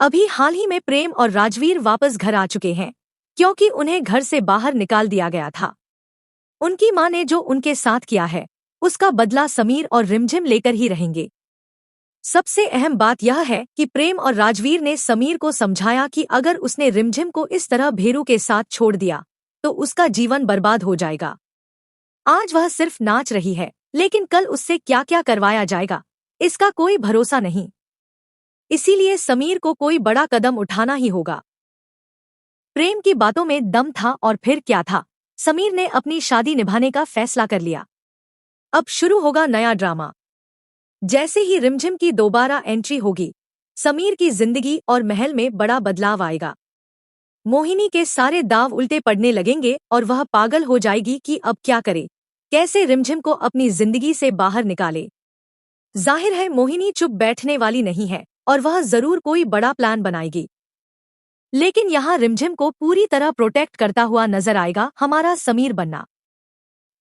अभी हाल ही में प्रेम और राजवीर वापस घर आ चुके हैं, क्योंकि उन्हें घर से बाहर निकाल दिया गया था। उनकी मां ने जो उनके साथ किया है, उसका बदला समीर और रिमझिम लेकर ही रहेंगे। सबसे अहम बात यह है कि प्रेम और राजवीर ने समीर को समझाया कि अगर उसने रिमझिम को इस तरह भेरू के साथ छोड़ दिया तो उसका जीवन बर्बाद हो जाएगा। आज वह सिर्फ नाच रही है, लेकिन कल उससे क्या क्या करवाया जाएगा, इसका कोई भरोसा नहीं। इसीलिए समीर को कोई बड़ा कदम उठाना ही होगा। प्रेम की बातों में दम था और फिर क्या था, समीर ने अपनी शादी निभाने का फैसला कर लिया। अब शुरू होगा नया ड्रामा। जैसे ही रिमझिम की दोबारा एंट्री होगी, समीर की जिंदगी और महल में बड़ा बदलाव आएगा। मोहिनी के सारे दाव उल्टे पड़ने लगेंगे और वह पागल हो जाएगी कि अब क्या करे, कैसे रिमझिम को अपनी जिंदगी से बाहर निकाले। जाहिर है मोहिनी चुप बैठने वाली नहीं है और वह जरूर कोई बड़ा प्लान बनाएगी। लेकिन यहाँ रिमझिम को पूरी तरह प्रोटेक्ट करता हुआ नजर आएगा हमारा समीर बन्ना।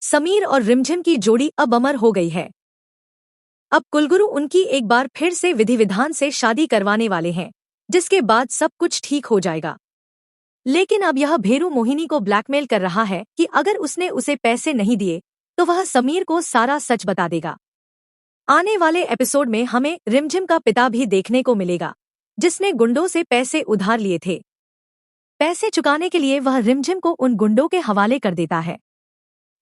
समीर और रिमझिम की जोड़ी अब अमर हो गई है। अब कुलगुरु उनकी एक बार फिर से विधि विधान से शादी करवाने वाले हैं, जिसके बाद सब कुछ ठीक हो जाएगा। लेकिन अब यह भेरू मोहिनी को ब्लैकमेल कर रहा है कि अगर उसने उसे पैसे नहीं दिए तो वह समीर को सारा सच बता देगा। आने वाले एपिसोड में हमें रिमझिम का पिता भी देखने को मिलेगा, जिसने गुंडों से पैसे उधार लिए थे। पैसे चुकाने के लिए वह रिमझिम को उन गुंडों के हवाले कर देता है।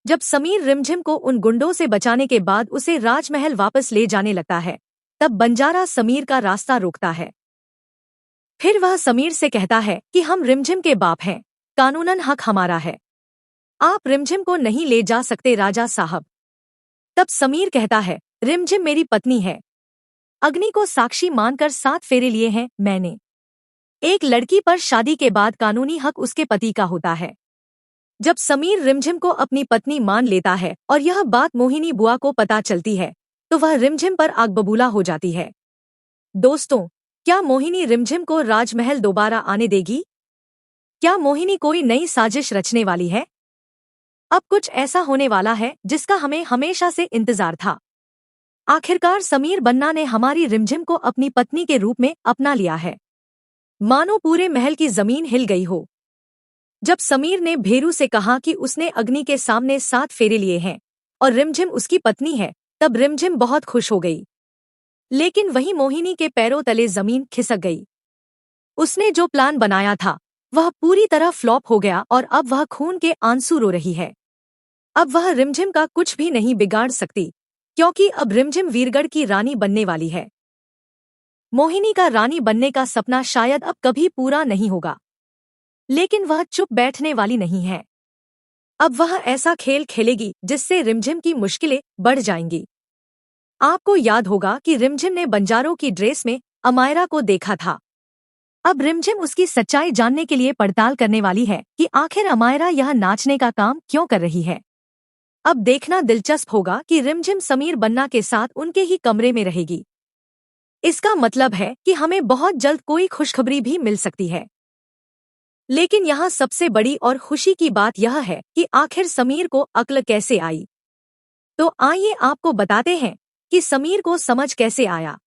जब समीर रिमझिम को उन गुंडों से बचाने के बाद उसे राजमहल वापस ले जाने लगता है, तब बंजारा समीर का रास्ता रोकता है। फिर वह समीर से कहता है कि हम रिमझिम के बाप हैं, कानूनन हक हमारा है, आप रिमझिम को नहीं ले जा सकते राजा साहब। तब समीर कहता है, रिमझिम मेरी पत्नी है, अग्नि को साक्षी मानकर 7 फेरे लिए हैं मैंने। एक लड़की पर शादी के बाद कानूनी हक उसके पति का होता है। जब समीर रिमझिम को अपनी पत्नी मान लेता है और यह बात मोहिनी बुआ को पता चलती है, तो वह रिमझिम पर आग बबूला हो जाती है। दोस्तों, क्या मोहिनी रिमझिम को राजमहल दोबारा आने देगी? क्या मोहिनी कोई नई साजिश रचने वाली है? अब कुछ ऐसा होने वाला है जिसका हमें हमेशा से इंतजार था। आखिरकार समीर बन्ना ने हमारी रिमझिम को अपनी पत्नी के रूप में अपना लिया है। मानो पूरे महल की जमीन हिल गई हो। जब समीर ने भेरू से कहा कि उसने अग्नि के सामने 7 फेरे लिए हैं और रिमझिम उसकी पत्नी है, तब रिमझिम बहुत खुश हो गई। लेकिन वहीं मोहिनी के पैरों तले जमीन खिसक गई। उसने जो प्लान बनाया था वह पूरी तरह फ्लॉप हो गया और अब वह खून के आंसू रो रही है। अब वह रिमझिम का कुछ भी नहीं बिगाड़ सकती, क्योंकि अब रिमझिम वीरगढ़ की रानी बनने वाली है। मोहिनी का रानी बनने का सपना शायद अब कभी पूरा नहीं होगा, लेकिन वह चुप बैठने वाली नहीं है। अब वह ऐसा खेल खेलेगी जिससे रिमझिम की मुश्किलें बढ़ जाएंगी। आपको याद होगा कि रिमझिम ने बंजारों की ड्रेस में अमायरा को देखा था। अब रिमझिम उसकी सच्चाई जानने के लिए पड़ताल करने वाली है कि आखिर अमायरा यह नाचने का काम क्यों कर रही है। अब देखना दिलचस्प होगा कि रिमझिम समीर बन्ना के साथ उनके ही कमरे में रहेगी। इसका मतलब है कि हमें बहुत जल्द कोई खुशखबरी भी मिल सकती है। लेकिन यहाँ सबसे बड़ी और खुशी की बात यह है कि आखिर समीर को अक्ल कैसे आई। तो आइए आपको बताते हैं कि समीर को समझ कैसे आया।